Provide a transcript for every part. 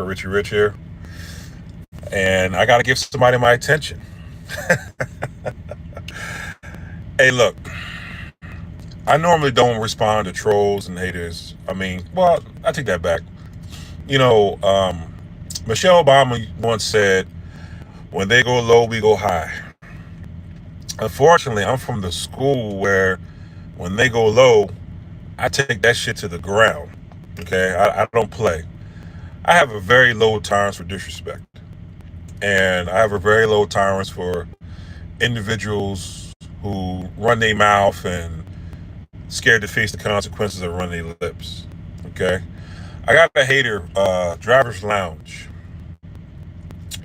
Richie Rich here, and I got to give somebody my attention. Hey, look, I normally don't respond to trolls and haters. Well, I take that back. You know, Michelle Obama once said, when they go low, we go high. Unfortunately, I'm from the school where when they go low, I take that shit to the ground. Okay, I don't play. I have a very low tolerance for disrespect, and I have a very low tolerance for individuals who run their mouth and scared to face the consequences of running their lips. Okay, I got a hater, Driver's Lounge.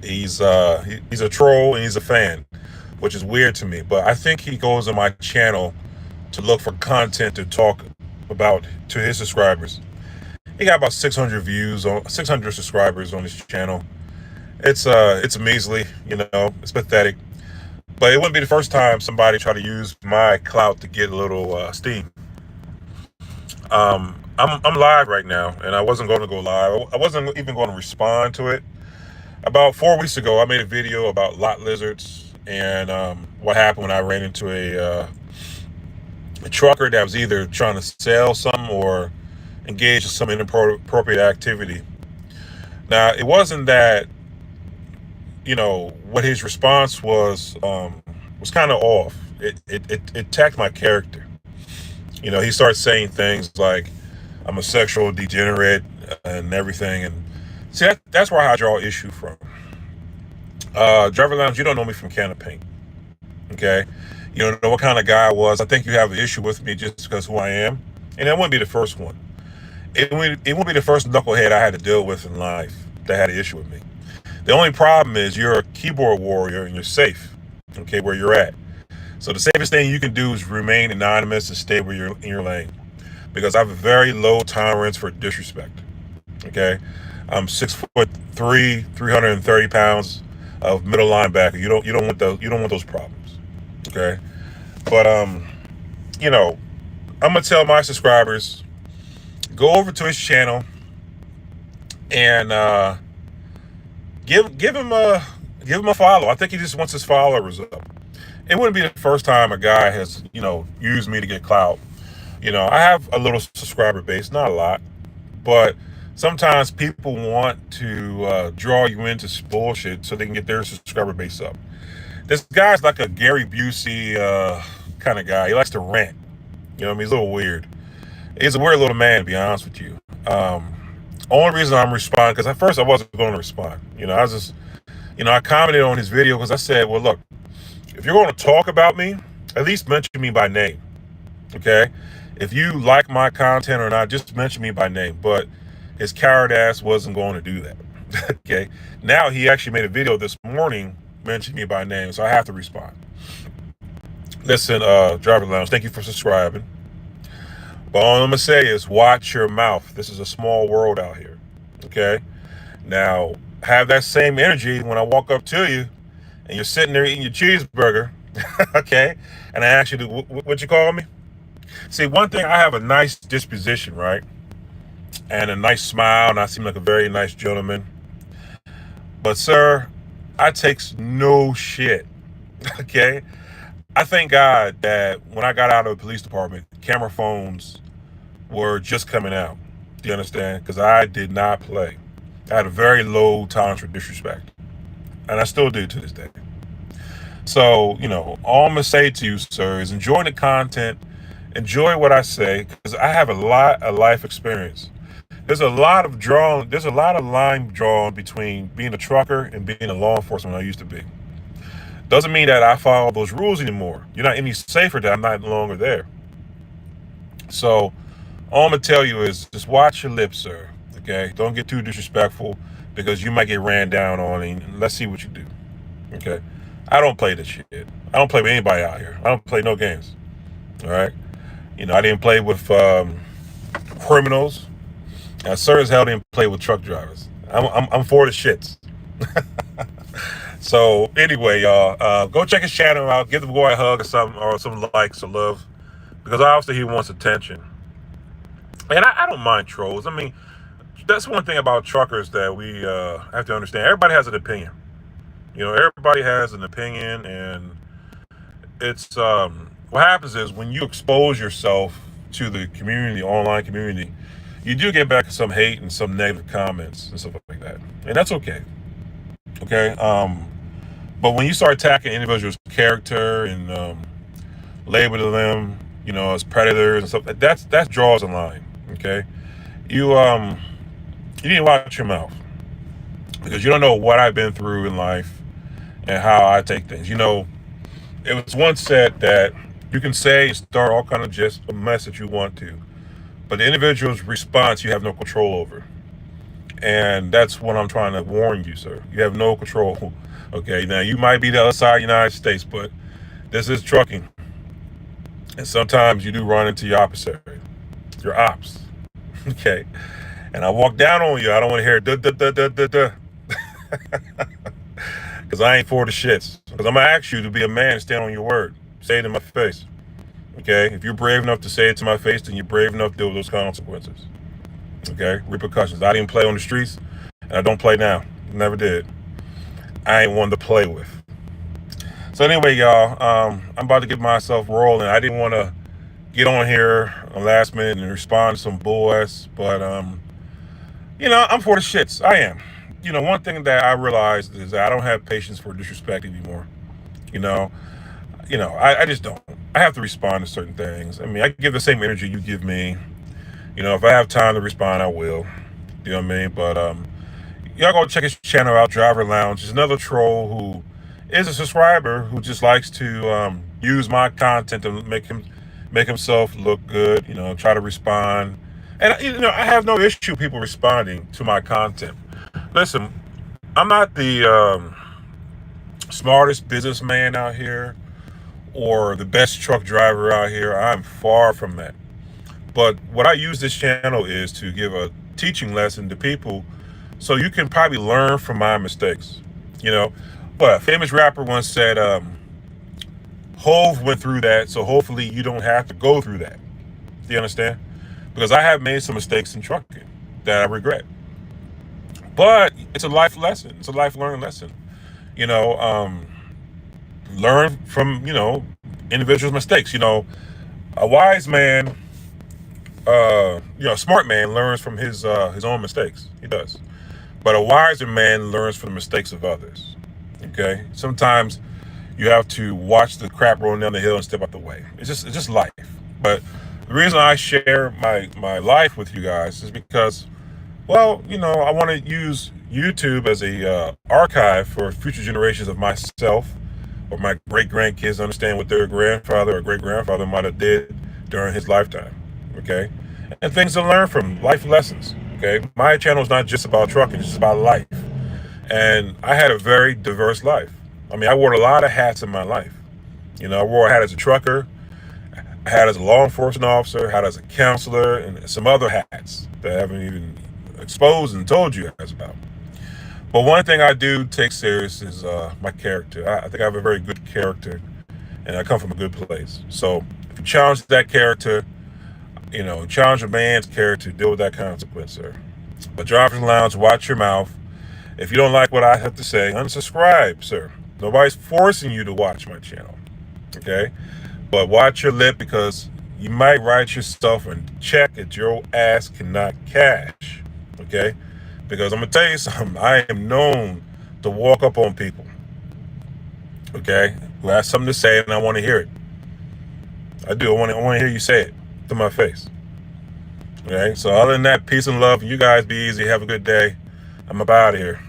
He's a troll and he's a fan, which is weird to me. But I think he goes on my channel to look for content to talk about to his subscribers. He got about 600 views on 600 subscribers on his channel. It's measly, it's pathetic. But it wouldn't be the first time somebody tried to use my clout to get a little steam. I'm live right now, and I wasn't going to go live. I wasn't even going to respond to it. About 4 weeks ago, I made a video about lot lizards and what happened when I ran into a trucker that was either trying to sell something or engage in some inappropriate activity. Now, it wasn't that, what his response was kind of off. It attacked my character. He started saying things like, I'm a sexual degenerate and everything. And see, that's where I draw issue from. Driver Lounge, you don't know me from can of paint. Okay? You don't know what kind of guy I was. I think you have an issue with me just because who I am. And that wouldn't be the first one. It wouldn't be the first knucklehead I had to deal with in life that had an issue with me. The only problem is you're a keyboard warrior and you're safe, okay, where you're at. So the safest thing you can do is remain anonymous and stay where you're in your lane. Because I have a very low tolerance for disrespect. Okay? I'm 6'3", 330 pounds of middle linebacker. You don't want those problems. Okay? But I'm gonna tell my subscribers, go over to his channel and give him a follow. I think he just wants his followers up. It wouldn't be the first time a guy has used me to get clout. I have a little subscriber base, not a lot, but sometimes people want to draw you into bullshit so they can get their subscriber base up. This guy's like a Gary Busey kind of guy. He likes to rant. He's a little weird. He's a weird little man, to be honest with you. Only reason I'm responding, because at first I wasn't going to respond. I was just, I commented on his video because I said, well, look, if you're going to talk about me, at least mention me by name. Okay? If you like my content or not, just mention me by name. But his coward ass wasn't going to do that. Okay? Now he actually made a video this morning mentioning me by name, so I have to respond. Listen, Driver Lounge, thank you for subscribing. But all I'm going to say is watch your mouth. This is a small world out here. Okay? Now, have that same energy when I walk up to you and you're sitting there eating your cheeseburger. Okay? And I ask you, what you call me? See, one thing, I have a nice disposition, right? And a nice smile, and I seem like a very nice gentleman. But, sir, I takes no shit. Okay? I thank God that when I got out of the police department, camera phones were just coming out. Do you understand? Because I did not play. I had a very low tolerance for disrespect. And I still do to this day. So, all I'm going to say to you, sir, is enjoy the content. Enjoy what I say, because I have a lot of life experience. There's a lot of line drawn between being a trucker and being a law enforcement I used to be. Doesn't mean that I follow those rules anymore. You're not any safer that I'm not longer there. So all I'm gonna tell you is just watch your lips, sir. Okay? Don't get too disrespectful, because you might get ran down on, and let's see what you do. Okay? I don't play this shit. I don't play with anybody out here. I don't play no games. All right? I didn't play with criminals. I sure as hell didn't play with truck drivers. I'm for the shits. So anyway, y'all, go check his channel out. Give the boy a hug or something, or some likes or love, because obviously he wants attention. And I don't mind trolls. that's one thing about truckers that we have to understand. Everybody has an opinion. Everybody has an opinion, and it's what happens is when you expose yourself to the community, online community, you do get back some hate and some negative comments and stuff like that, and that's okay. Okay, but when you start attacking individuals' character and labeling them, as predators and stuff, that draws a line. Okay, you need to watch your mouth because you don't know what I've been through in life and how I take things. It was once said that you can say and start all kind of just a mess that you want to, but the individual's response you have no control over. And that's what I'm trying to warn you, sir. You have no control. Okay, now you might be the other side of the United States, but this is trucking. And sometimes you do run into your opposite, your ops. Okay. And I walk down on you. I don't want to hear duh, duh, duh, duh, duh, duh. Because I ain't for the shits. Because I'm going to ask you to be a man and stand on your word. Say it in my face. Okay? If you're brave enough to say it to my face, then you're brave enough to deal with those consequences. Okay? Repercussions. I didn't play on the streets, and I don't play now. Never did. I ain't one to play with. So anyway, y'all, I'm about to get myself rolling. I didn't want to get on here last minute and respond to some bull ass, but I'm for the shits. I am. One thing that I realized is that I don't have patience for disrespect anymore. You know, I just don't. I have to respond to certain things. I mean, I give the same energy you give me. If I have time to respond, I will. You know what I mean? But y'all go check his channel out, Driver Lounge. He's another troll who is a subscriber who just likes to use my content to make himself look good. Try to respond, and I have no issue people responding to my content. Listen, I'm not the smartest businessman out here or the best truck driver out here. I'm far from that. But what I use this channel is to give a teaching lesson to people so you can probably learn from my mistakes. But a famous rapper once said, Hove went through that, so hopefully you don't have to go through that. Do you understand? Because I have made some mistakes in trucking that I regret. But it's a life lesson. It's a life learning lesson. Learn from, individuals' mistakes. A wise man, a smart man learns from his own mistakes. He does. But a wiser man learns from the mistakes of others. Okay? Sometimes you have to watch the crap rolling down the hill and step out the way. It's just life. But the reason I share my life with you guys is because, I want to use YouTube as a archive for future generations of myself or my great-grandkids to understand what their grandfather or great-grandfather might have did during his lifetime. Okay? And things to learn from, life lessons. Okay? My channel is not just about trucking, it's just about life. And I had a very diverse life. I mean, I wore a lot of hats in my life. I wore a hat as a trucker, I had as a law enforcement officer, had as a counselor, and some other hats that I haven't even exposed and told you guys about. But one thing I do take serious is my character. I think I have a very good character, and I come from a good place. So if you challenge that character, challenge a man's character, deal with that consequence, sir. But Driver's Lounge, watch your mouth. If you don't like what I have to say, unsubscribe, sir. Nobody's forcing you to watch my channel, okay? But watch your lip because you might write yourself a check that your ass cannot cash, okay? Because I'm going to tell you something. I am known to walk up on people, okay, who have something to say and I want to hear it. I do. I want to hear you say it to my face, okay? So other than that, peace and love. You guys be easy. Have a good day. I'm about out of here.